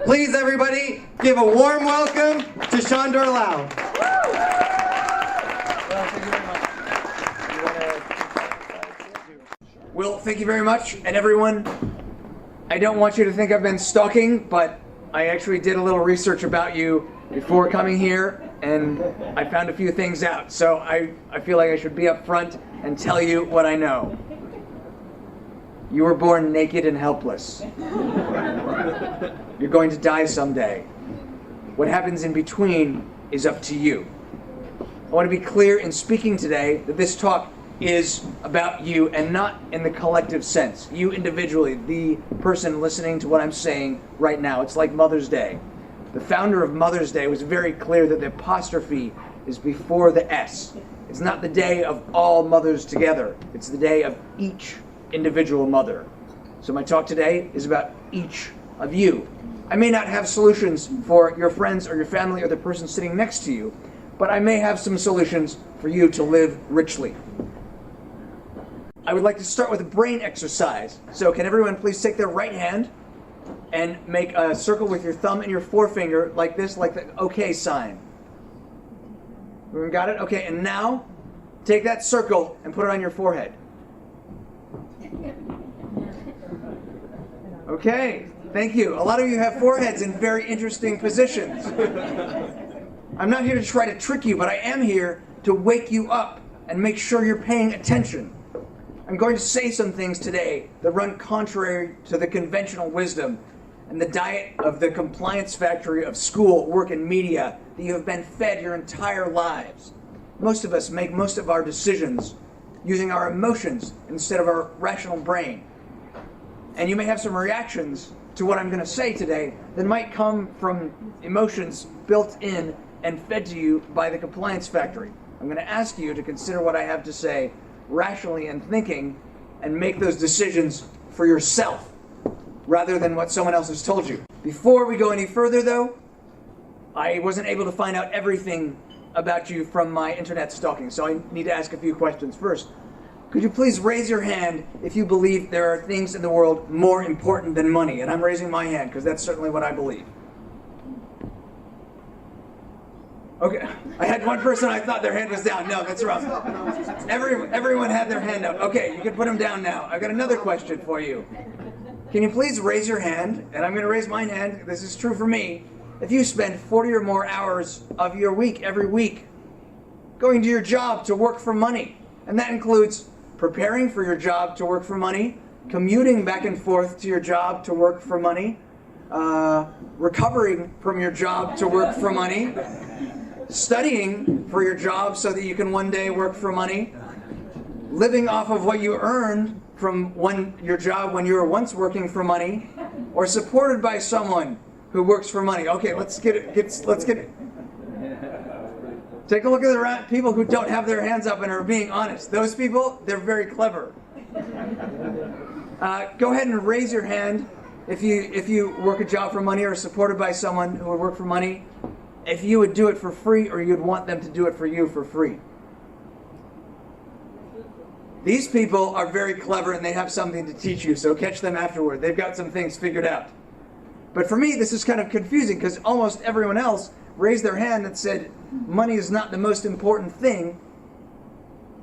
Please, everybody, give a warm welcome to Sándor Lau. Well, thank you very much. And everyone, I don't want you to think I've been stalking, but I actually did a little research about you before coming here, and I found a few things out. So I feel like I should be up front and tell you what I know. You were born naked and helpless. You're going to die someday. What happens in between is up to you. I want to be clear in speaking today that this talk is about you and not in the collective sense. You individually, the person listening to what I'm saying right now. It's like Mother's Day. The founder of Mother's Day was very clear that the apostrophe is before the S. It's not the day of all mothers together. It's the day of each individual mother. So my talk today is about each of you. I may not have solutions for your friends or your family or the person sitting next to you, but I may have some solutions for you to live richly. I would like to start with a brain exercise. So can everyone please take their right hand and make a circle with your thumb and your forefinger like this, like the OK sign. Everyone got it? Okay, and now take that circle and put it on your forehead. Okay, thank you. A lot of you have foreheads in very interesting positions. I'm not here to try to trick you, but I am here to wake you up and make sure you're paying attention. I'm going to say some things today that run contrary to the conventional wisdom and the diet of the compliance factory of school, work, and media that you have been fed your entire lives. Most of us make most of our decisions using our emotions instead of our rational brain. And you may have some reactions to what I'm going to say today that might come from emotions built in and fed to you by the compliance factory. I'm going to ask you to consider what I have to say rationally and thinking and make those decisions for yourself rather than what someone else has told you. Before we go any further though, I wasn't able to find out everything about you from my internet stalking, so I need to ask a few questions first. Could you please raise your hand if you believe there are things in the world more important than money? And I'm raising my hand because that's certainly what I believe. Okay, I had one person I thought their hand was down. No, that's wrong. Everyone had their hand up. Okay, you can put them down now. I've got another question for you. Can you please raise your hand? And I'm going to raise my hand. This is true for me. If you spend 40 or more hours of your week every week going to your job to work for money, and that includes preparing for your job to work for money, commuting back and forth to your job to work for money, recovering from your job to work for money, studying for your job so that you can one day work for money, living off of what you earned from your job when you were once working for money, or supported by someone who works for money. Okay, let's get it. Take a look at the people who don't have their hands up and are being honest. Those people, they're very clever. Go ahead and raise your hand if you work a job for money or are supported by someone who would work for money, if you would do it for free or you'd want them to do it for you for free. These people are very clever and they have something to teach you, so catch them afterward. They've got some things figured out. But for me, this is kind of confusing because almost everyone else raised their hand and said, money is not the most important thing,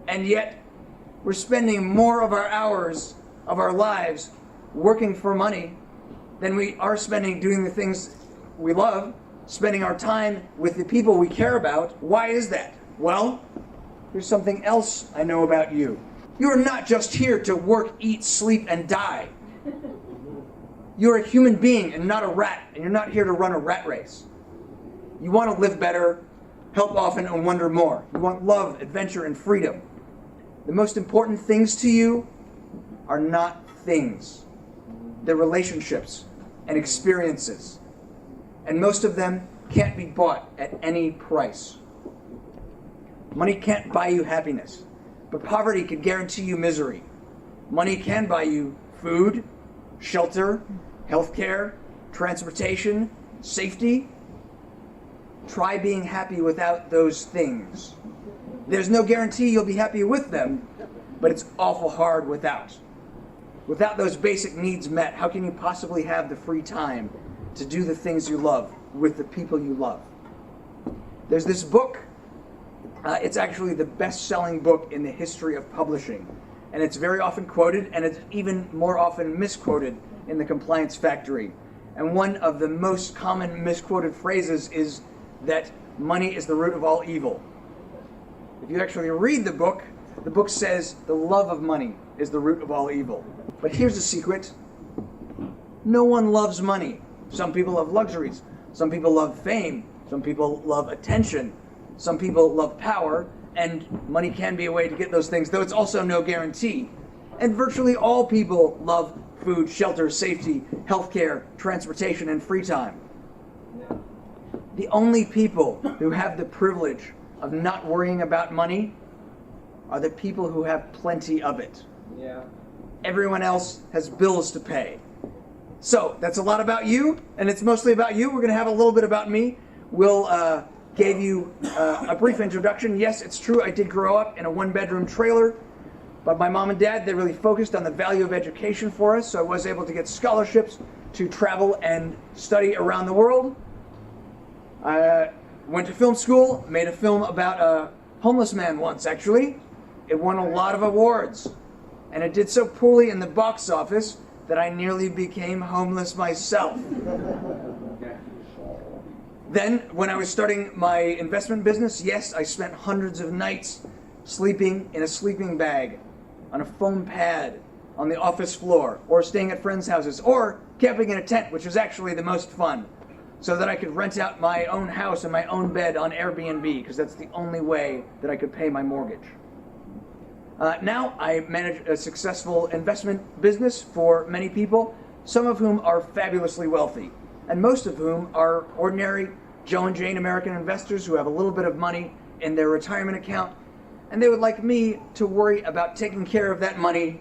and yet we're spending more of our hours of our lives working for money than we are spending doing the things we love, spending our time with the people we care about. Why is that? Well, here's something else I know about you. You are not just here to work, eat, sleep, and die. You're a human being and not a rat, and you're not here to run a rat race. You want to live better, help often, and wonder more. You want love, adventure, and freedom. The most important things to you are not things. They're relationships and experiences. And most of them can't be bought at any price. Money can't buy you happiness, but poverty can guarantee you misery. Money can buy you food, shelter, healthcare, transportation, safety. Try being happy without those things. There's no guarantee you'll be happy with them, but it's awful hard without. Without those basic needs met, how can you possibly have the free time to do the things you love with the people you love. There's this book. It's actually the best-selling book in the history of publishing. And it's very often quoted, and it's even more often misquoted in the Compliance Factory. And one of the most common misquoted phrases is that money is the root of all evil. If you actually read the book says the love of money is the root of all evil. But here's a secret. No one loves money. Some people love luxuries. Some people love fame. Some people love attention. Some people love power. And money can be a way to get those things, though it's also no guarantee. And virtually all people love food, shelter, safety, healthcare, transportation, and free time. The only people who have the privilege of not worrying about money are the people who have plenty of it. Yeah. Everyone else has bills to pay. So that's a lot about you, and it's mostly about you. We're going to have a little bit about me. We'll gave you a brief introduction. Yes, it's true, I did grow up in a one-bedroom trailer, but my mom and dad, they really focused on the value of education for us, so I was able to get scholarships to travel and study around the world. I went to film school, made a film about a homeless man once, actually. It won a lot of awards, and it did so poorly in the box office that I nearly became homeless myself. Then, when I was starting my investment business, yes, I spent hundreds of nights sleeping in a sleeping bag, on a foam pad, on the office floor, or staying at friends' houses, or camping in a tent, which was actually the most fun, so that I could rent out my own house and my own bed on Airbnb, because that's the only way that I could pay my mortgage. Now, I manage a successful investment business for many people, some of whom are fabulously wealthy, and most of whom are ordinary Joe and Jane American investors who have a little bit of money in their retirement account, and they would like me to worry about taking care of that money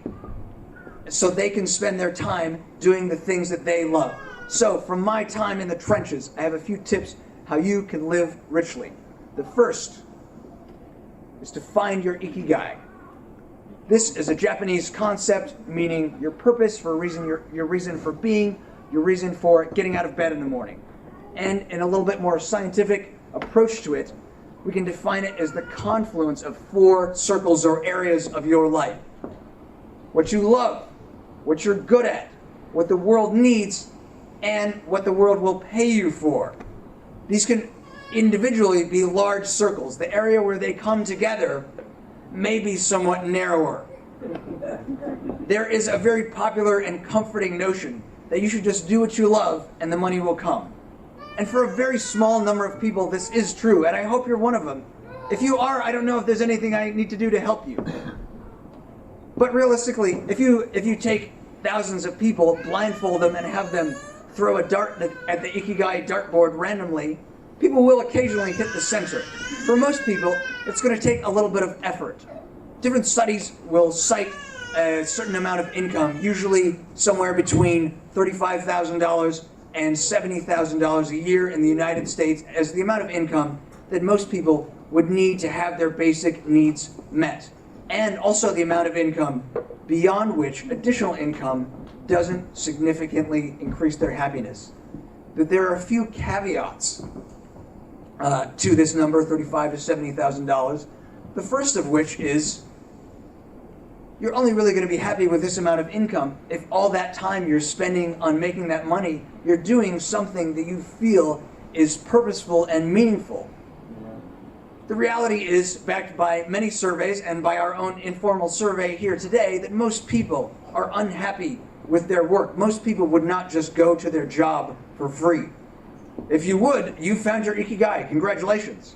so they can spend their time doing the things that they love. So, from my time in the trenches, I have a few tips how you can live richly. The first is to find your Ikigai. This is a Japanese concept meaning your purpose, for a reason, your reason for being, your reason for getting out of bed in the morning. And in a little bit more scientific approach to it, we can define it as the confluence of 4 circles or areas of your life. What you love, what you're good at, what the world needs, and what the world will pay you for. These can individually be large circles. The area where they come together may be somewhat narrower. There is a very popular and comforting notion that you should just do what you love and the money will come. And for a very small number of people, this is true, and I hope you're one of them. If you are, I don't know if there's anything I need to do to help you. But realistically, if you take thousands of people, blindfold them, and have them throw a dart at the Ikigai dartboard randomly, people will occasionally hit the center. For most people, it's going to take a little bit of effort. Different studies will cite a certain amount of income, usually somewhere between $35,000 and $70,000 a year in the United States, as the amount of income that most people would need to have their basic needs met. And also the amount of income beyond which additional income doesn't significantly increase their happiness. But there are a few caveats to this number, $35,000 to $70,000. The first of which is you're only really going to be happy with this amount of income if all that time you're spending on making that money, you're doing something that you feel is purposeful and meaningful. The reality is, backed by many surveys and by our own informal survey here today, that most people are unhappy with their work. Most people would not just go to their job for free. If you would, you found your Ikigai. Congratulations.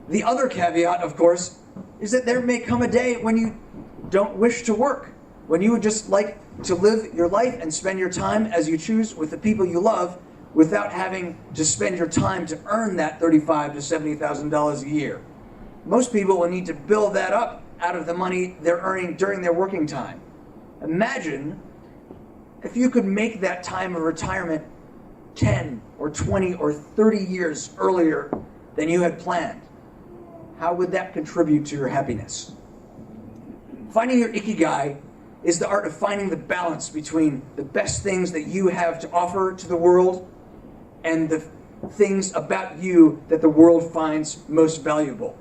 The other caveat, of course, is that there may come a day when you don't wish to work, when you would just like to live your life and spend your time as you choose with the people you love without having to spend your time to earn that $35,000 to $70,000 a year. Most people will need to build that up out of the money they're earning during their working time. Imagine if you could make that time of retirement 10 or 20 or 30 years earlier than you had planned. How would that contribute to your happiness? Finding your Ikigai is the art of finding the balance between the best things that you have to offer to the world and the things about you that the world finds most valuable.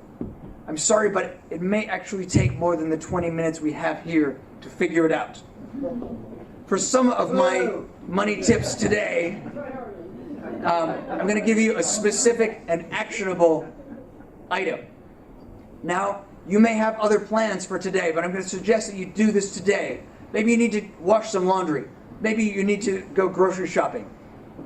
I'm sorry, but it may actually take more than the 20 minutes we have here to figure it out. For some of my money tips today, I'm going to give you a specific and actionable item. Now, you may have other plans for today, but I'm going to suggest that you do this today. Maybe you need to wash some laundry. Maybe you need to go grocery shopping.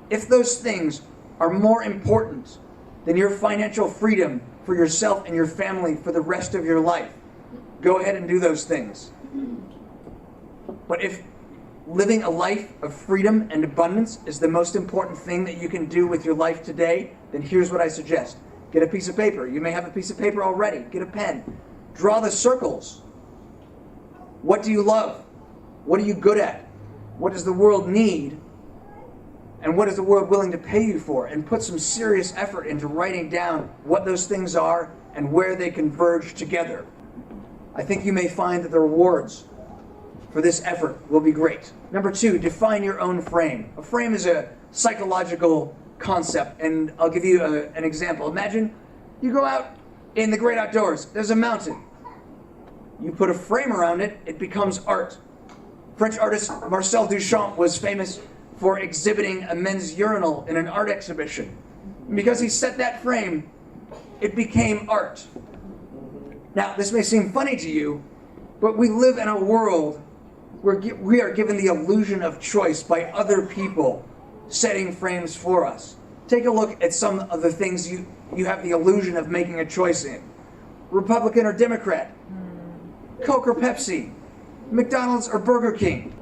If those things are more important than your financial freedom for yourself and your family for the rest of your life, go ahead and do those things. But if living a life of freedom and abundance is the most important thing that you can do with your life today, then here's what I suggest. Get a piece of paper. You may have a piece of paper already. Get a pen. Draw the circles. What do you love? What are you good at? What does the world need? And what is the world willing to pay you for? And put some serious effort into writing down what those things are and where they converge together. I think you may find that the rewards for this effort will be great. Number 2, define your own frame. A frame is a psychological concept, and I'll give you an example. Imagine you go out in the great outdoors. There's a mountain. You put a frame around it, it becomes art. French artist Marcel Duchamp was famous for exhibiting a men's urinal in an art exhibition. And because he set that frame, it became art. Now, this may seem funny to you, but we live in a world where we are given the illusion of choice by other people setting frames for us. Take a look at some of the things you have the illusion of making a choice in. Republican or Democrat, Coke or Pepsi, McDonald's or Burger King.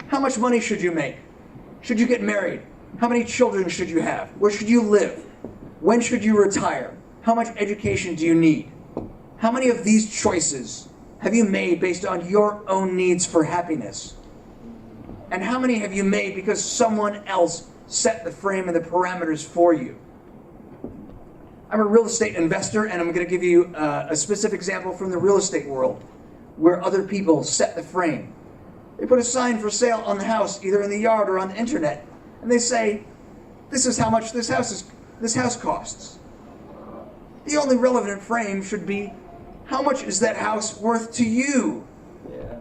How much money should you make? Should you get married? How many children should you have? Where should you live? When should you retire? How much education do you need? How many of these choices have you made based on your own needs for happiness? And how many have you made because someone else set the frame and the parameters for you? I'm a real estate investor, and I'm going to give you a specific example from the real estate world where other people set the frame. They put a sign for sale on the house, either in the yard or on the internet, and they say, this is how much this house costs. The only relevant frame should be, how much is that house worth to you? Yeah.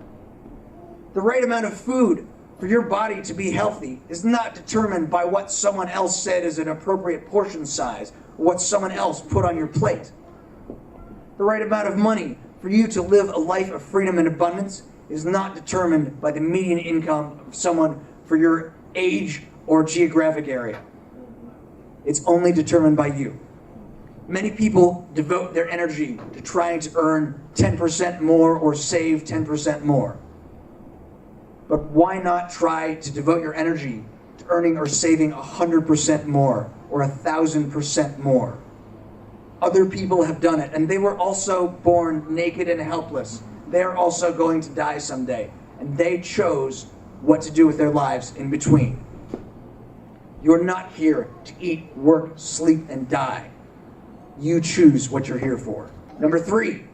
The right amount of food for your body to be healthy is not determined by what someone else said is an appropriate portion size, or what someone else put on your plate. The right amount of money for you to live a life of freedom and abundance is not determined by the median income of someone for your age or geographic area. It's only determined by you. Many people devote their energy to trying to earn 10% more or save 10% more. But why not try to devote your energy to earning or saving 100% more or 1,000% more? Other people have done it, and they were also born naked and helpless. They're also going to die someday, and they chose what to do with their lives in between. You're not here to eat, work, sleep, and die. You choose what you're here for. Number 3,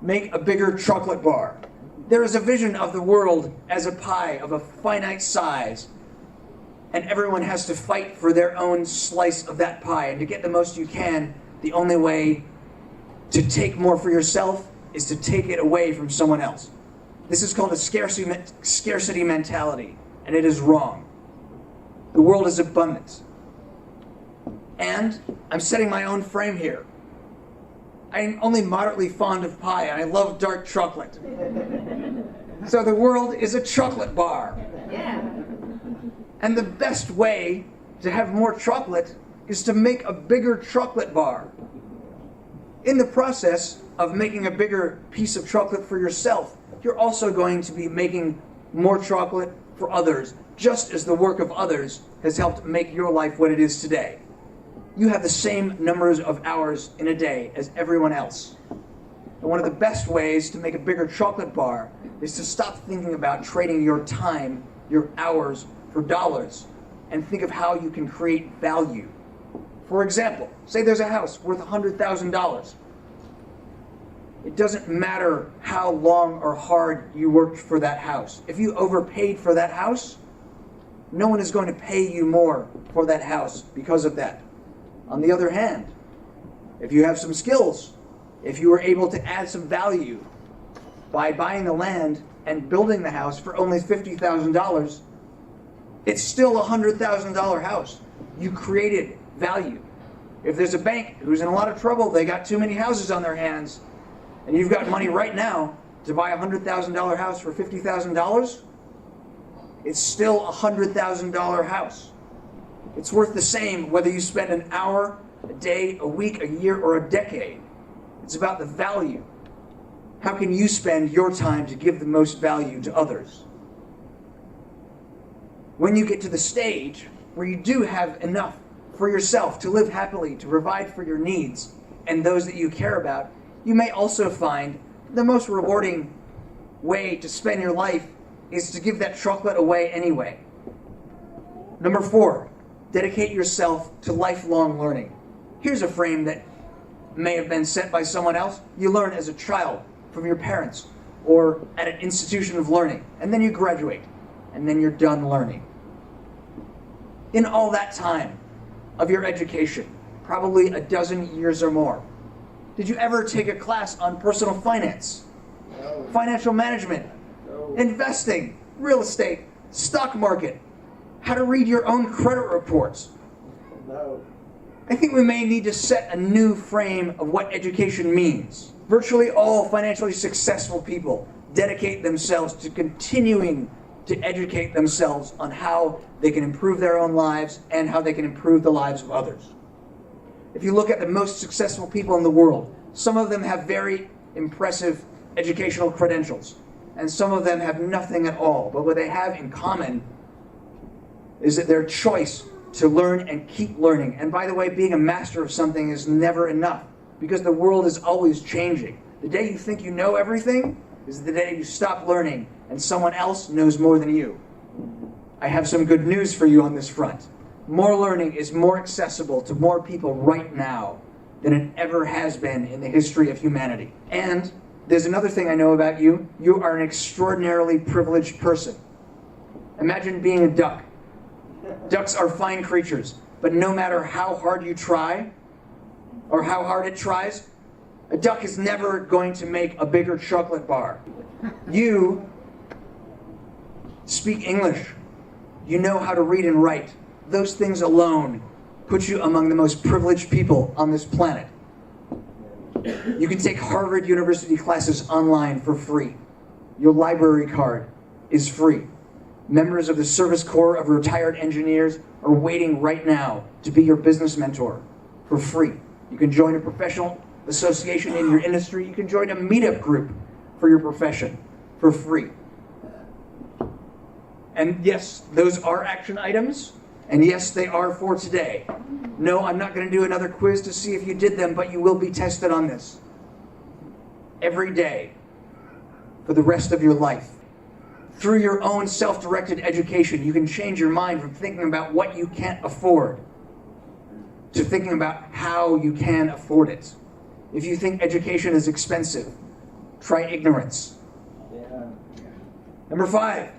make a bigger chocolate bar. There is a vision of the world as a pie of a finite size, and everyone has to fight for their own slice of that pie, and to get the most you can, the only way to take more for yourself is to take it away from someone else. This is called a scarcity mentality, and it is wrong. The world is abundant. And I'm setting my own frame here. I'm only moderately fond of pie, and I love dark chocolate. So the world is a chocolate bar. Yeah. And the best way to have more chocolate is to make a bigger chocolate bar. In the process of making a bigger piece of chocolate for yourself, you're also going to be making more chocolate for others, just as the work of others has helped make your life what it is today. You have the same numbers of hours in a day as everyone else. And one of the best ways to make a bigger chocolate bar is to stop thinking about trading your time, your hours, for dollars, and think of how you can create value. For example, say there's a house worth $100,000. It doesn't matter how long or hard you worked for that house. If you overpaid for that house, no one is going to pay you more for that house because of that. On the other hand, if you have some skills, if you were able to add some value by buying the land and building the house for only $50,000, it's still a $100,000 house. You created value. If there's a bank who's in a lot of trouble, they got too many houses on their hands, and you've got money right now to buy a $100,000 house for $50,000, it's still a $100,000 house. It's worth the same whether you spend an hour, a day, a week, a year, or a decade. It's about the value. How can you spend your time to give the most value to others? When you get to the stage where you do have enough for yourself to live happily, to provide for your needs and those that you care about, you may also find the most rewarding way to spend your life is to give that chocolate away anyway. Number 4, dedicate yourself to lifelong learning. Here's a frame that may have been set by someone else. You learn as a child from your parents or at an institution of learning, and then you graduate, and then you're done learning. In all that time of your education, probably a dozen years or more, did you ever take a class on personal finance, financial management, investing, real estate, stock market, how to read your own credit reports? No. I think we may need to set a new frame of what education means. Virtually all financially successful people dedicate themselves to continuing to educate themselves on how they can improve their own lives and how they can improve the lives of others. If you look at the most successful people in the world, some of them have very impressive educational credentials, and some of them have nothing at all. But what they have in common is that their choice to learn and keep learning. And by the way, being a master of something is never enough, because the world is always changing. The day you think you know everything is the day you stop learning and someone else knows more than you. I have some good news for you on this front. More learning is more accessible to more people right now than it ever has been in the history of humanity. And there's another thing I know about you. You are an extraordinarily privileged person. Imagine being a duck. Ducks are fine creatures, but no matter how hard you try, or how hard it tries, a duck is never going to make a bigger chocolate bar. You speak English. You know how to read and write. Those things alone put you among the most privileged people on this planet. You can take Harvard University classes online for free. Your library card is free. Members of the Service Corps of Retired Engineers are waiting right now to be your business mentor for free. You can join a professional association in your industry. You can join a meetup group for your profession for free. And yes, those are action items. And yes, they are for today. No, I'm not going to do another quiz to see if you did them, but you will be tested on this. Every day, for the rest of your life. Through your own self-directed education, you can change your mind from thinking about what you can't afford to thinking about how you can afford it. If you think education is expensive, try ignorance. Number 5,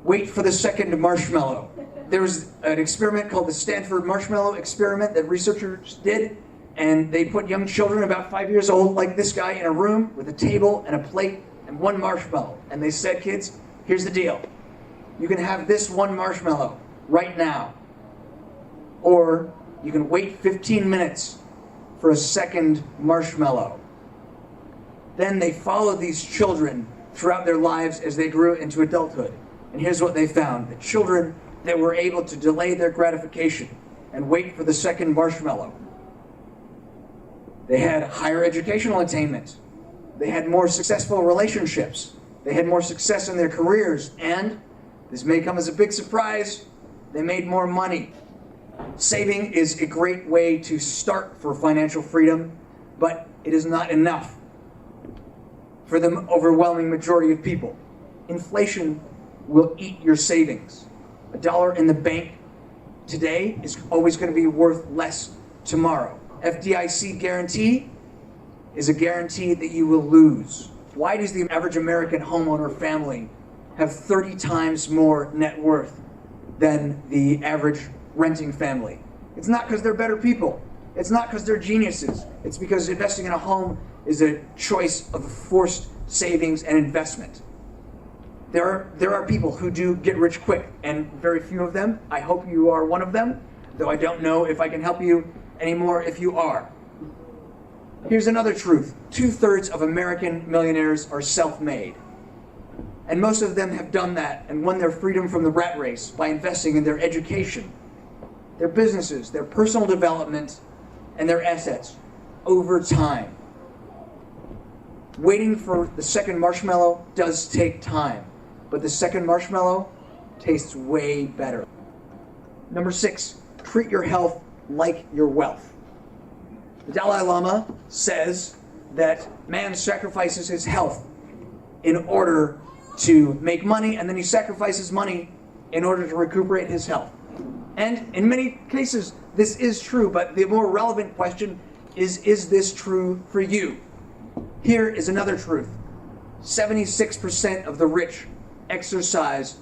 wait for the second marshmallow. There was an experiment called the Stanford Marshmallow Experiment that researchers did, and they put young children about 5 years old, like this guy, in a room with a table and a plate and one marshmallow. And they said, kids, here's the deal. You can have this one marshmallow right now, or you can wait 15 minutes for a second marshmallow. Then they followed these children throughout their lives as they grew into adulthood. And here's what they found. The children that were able to delay their gratification and wait for the second marshmallow, they had higher educational attainment. They had more successful relationships. They had more success in their careers. And, this may come as a big surprise, they made more money. Saving is a great way to start for financial freedom, but it is not enough for the overwhelming majority of people. Inflation will eat your savings. $1 in the bank today is always going to be worth less tomorrow. FDIC guarantee is a guarantee that you will lose. Why does the average American homeowner family have 30 times more net worth than the average renting family? It's not because they're better people. It's not because they're geniuses. It's because investing in a home is a choice of forced savings and investment. There are people who do get rich quick, and very few of them. I hope you are one of them, though I don't know if I can help you anymore if you are. Here's another truth. 2/3 of American millionaires are self-made. And most of them have done that and won their freedom from the rat race by investing in their education, their businesses, their personal development, and their assets over time. Waiting for the second marshmallow does take time, but the second marshmallow tastes way better. Number 6, treat your health like your wealth. The Dalai Lama says that man sacrifices his health in order to make money, and then he sacrifices money in order to recuperate his health. And in many cases, this is true, but the more relevant question is this true for you? Here is another truth. 76% of the rich exercise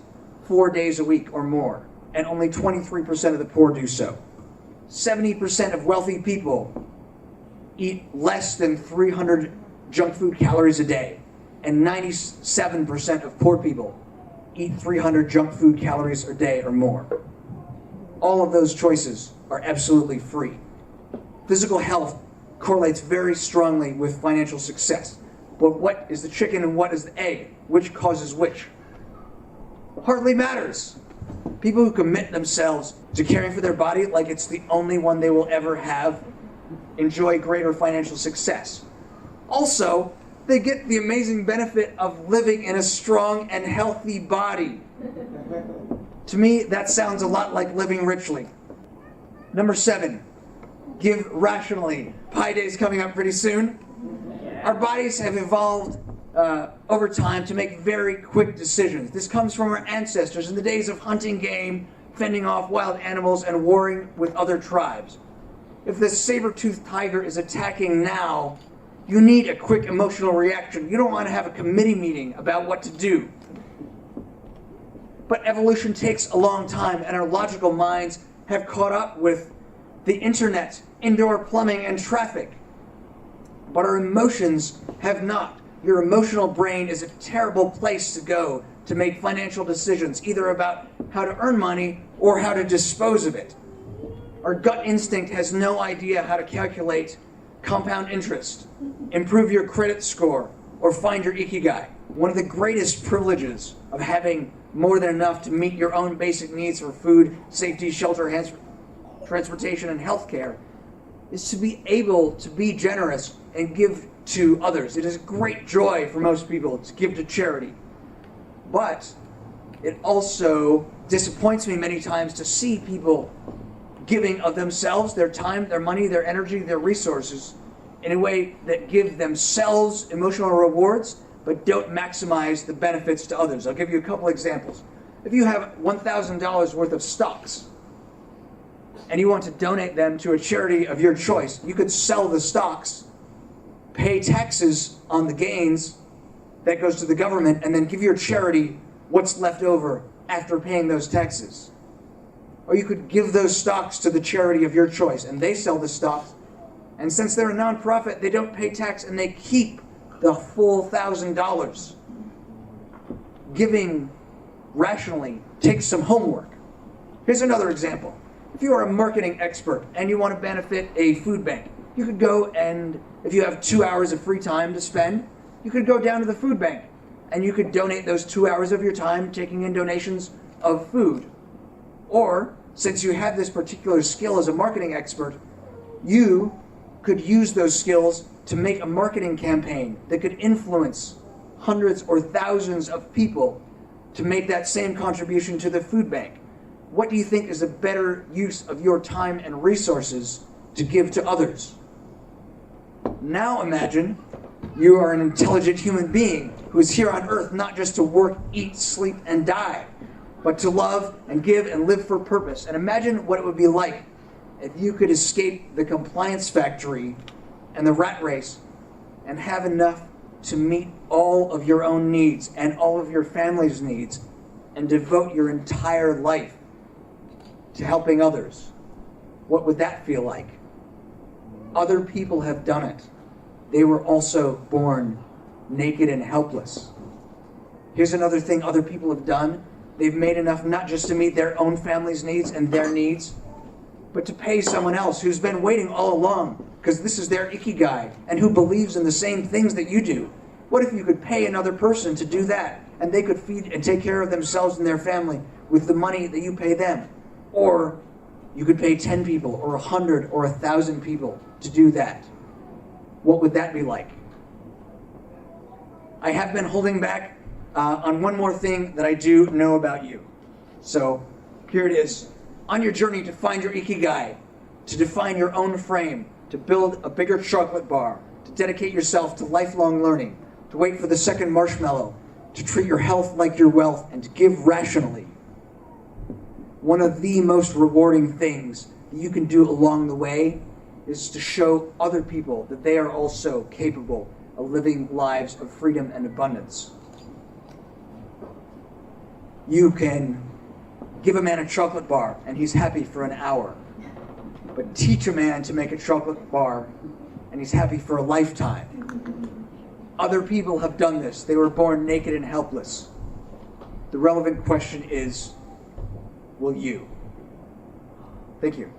4 days a week or more, and only 23% of the poor do so. 70% of wealthy people eat less than 300 junk food calories a day, and 97% of poor people eat 300 junk food calories a day or more. All of those choices are absolutely free. Physical health correlates very strongly with financial success. But what is the chicken and what is the egg? Which causes which? Hardly matters. People who commit themselves to caring for their body like it's the only one they will ever have enjoy greater financial success. Also, they get the amazing benefit of living in a strong and healthy body. To me, that sounds a lot like living richly. Number 7, give rationally. Pi Day is coming up pretty soon. Our bodies have evolved over time to make very quick decisions. This comes from our ancestors in the days of hunting game, fending off wild animals, and warring with other tribes. If the saber-toothed tiger is attacking now, you need a quick emotional reaction. You don't want to have a committee meeting about what to do. But evolution takes a long time, and our logical minds have caught up with the internet, indoor plumbing, and traffic. But our emotions have not. Your emotional brain is a terrible place to go to make financial decisions, either about how to earn money or how to dispose of it. Our gut instinct has no idea how to calculate compound interest, improve your credit score, or find your Ikigai. One of the greatest privileges of having more than enough to meet your own basic needs for food, safety, shelter, transportation, and healthcare is to be able to be generous and give to others. It is a great joy for most people to give to charity. But it also disappoints me many times to see people giving of themselves, their time, their money, their energy, their resources in a way that give themselves emotional rewards but don't maximize the benefits to others. I'll give you a couple examples. If you have $1,000 worth of stocks and you want to donate them to a charity of your choice, you could sell the stocks, pay taxes on the gains that goes to the government, and then give your charity what's left over after paying those taxes. Or you could give those stocks to the charity of your choice, and they sell the stocks, and since they're a nonprofit, they don't pay tax and they keep the full $1,000. Giving rationally takes some homework. Here's another example. If you are a marketing expert and you want to benefit a food bank, you could go and, if you have 2 hours of free time to spend, you could go down to the food bank and you could donate those 2 hours of your time taking in donations of food. Or, since you have this particular skill as a marketing expert, you could use those skills to make a marketing campaign that could influence hundreds or thousands of people to make that same contribution to the food bank. What do you think is a better use of your time and resources to give to others? Now imagine you are an intelligent human being who is here on earth not just to work, eat, sleep, and die, but to love and give and live for purpose. And imagine what it would be like if you could escape the compliance factory and the rat race and have enough to meet all of your own needs and all of your family's needs and devote your entire life to helping others, what would that feel like? Other people have done it. They were also born naked and helpless. Here's another thing other people have done. They've made enough not just to meet their own family's needs and their needs, but to pay someone else who's been waiting all along because this is their Ikigai and who believes in the same things that you do. What if you could pay another person to do that and they could feed and take care of themselves and their family with the money that you pay them? Or you could pay 10 people or 100 or 1,000 people to do that. What would that be like? I have been holding back on one more thing that I do know about you. So here it is. On your journey to find your Ikigai, to define your own frame, to build a bigger chocolate bar, to dedicate yourself to lifelong learning, to wait for the second marshmallow, to treat your health like your wealth, and to give rationally. One of the most rewarding things that you can do along the way is to show other people that they are also capable of living lives of freedom and abundance. You can give a man a chocolate bar and he's happy for an hour. But teach a man to make a chocolate bar and he's happy for a lifetime. Other people have done this. They were born naked and helpless. The relevant question is, will you? Thank you.